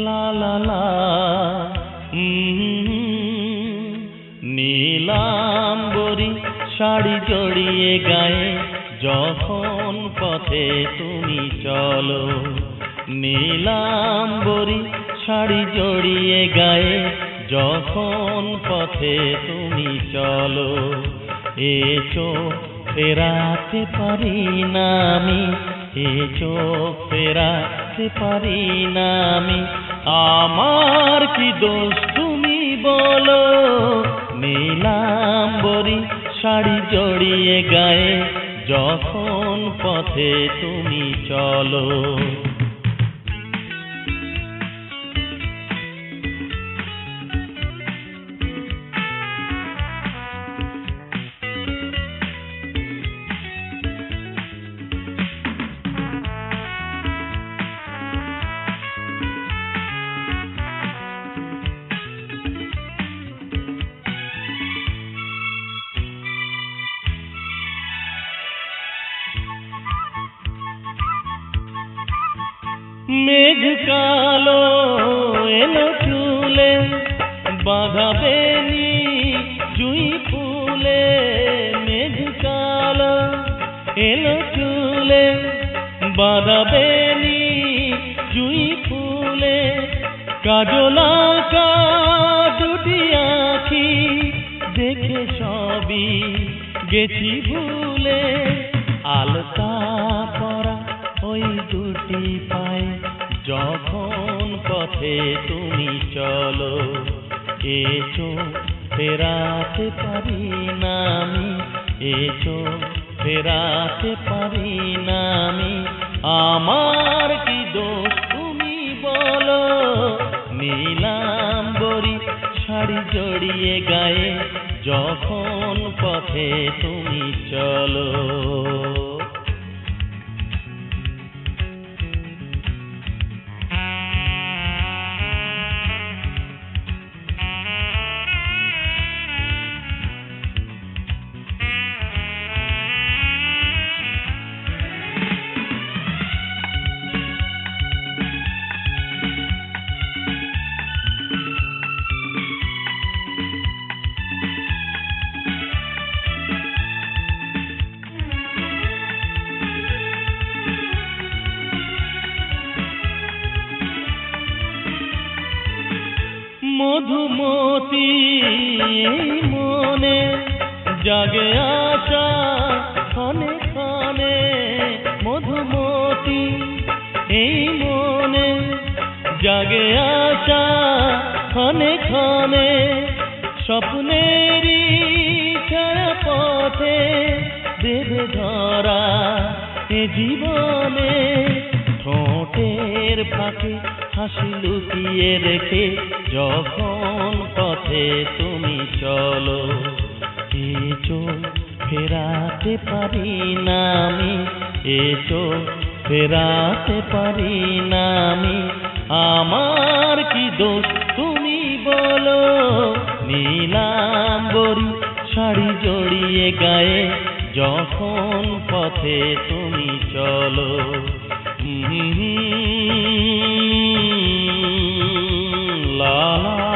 লা লা লা নীলাম্বরী শাড়ি জড়িয়ে গায়ে যখন পথে তুমি চলো, নীলাম্বরী শাড়ি জড়িয়ে গায়ে যখন পথে তুমি চলো, এ চোখ ফেরাতে পারি না আমি, এ চোখ ফেরাতে পারি না আমি, আমার কি দোষ তুমি বলো, নীলাম্বরী শাড়ি জড়িয়ে গায়ে যখন পথে তুমি চলো। মেঘ কালো এলো চুলে বাঁধাবে নি জুঁই ফুলে, মেঘ কালো এলো চুলে বাঁধাবে নি জুঁই ফুলে, কাজল আঁকা দুটি আঁখি দেখে সবই গেছি ভুলে, আলতা পরা ওই দুটি পায়ে যখন পথে তুমি চলো, এ চোখ ফেরাতে পারি না আমি, এ চোখ ফেরাতে পারি না আমি, আমার কি দোষ তুমি বলো, নীলাম্বরী শাড়ি জড়িয়ে গায়ে যখন পথে তুমি চলো। মধুমতি মনে জাগে আশা ক্ষণে ক্ষণে, মধুমতি এই মনে জাগে আশা ক্ষণে ক্ষণে, স্বপ্নেরই ছায়া পথে দেবে ধরা এ জীবনে, ঠোঁটের ফাঁকে হাসি লুকিয়ে রেখে যখন পথে তুমি চলো, এ চোখ ফেরাতে পারি না আমি, এ চোখ ফেরাতে পারি না আমি, আমার কি দোষ তুমি বলো, নীলাম্বরী শাড়ি জড়িয়ে গায়ে যখন পথে তুমি চলো। La la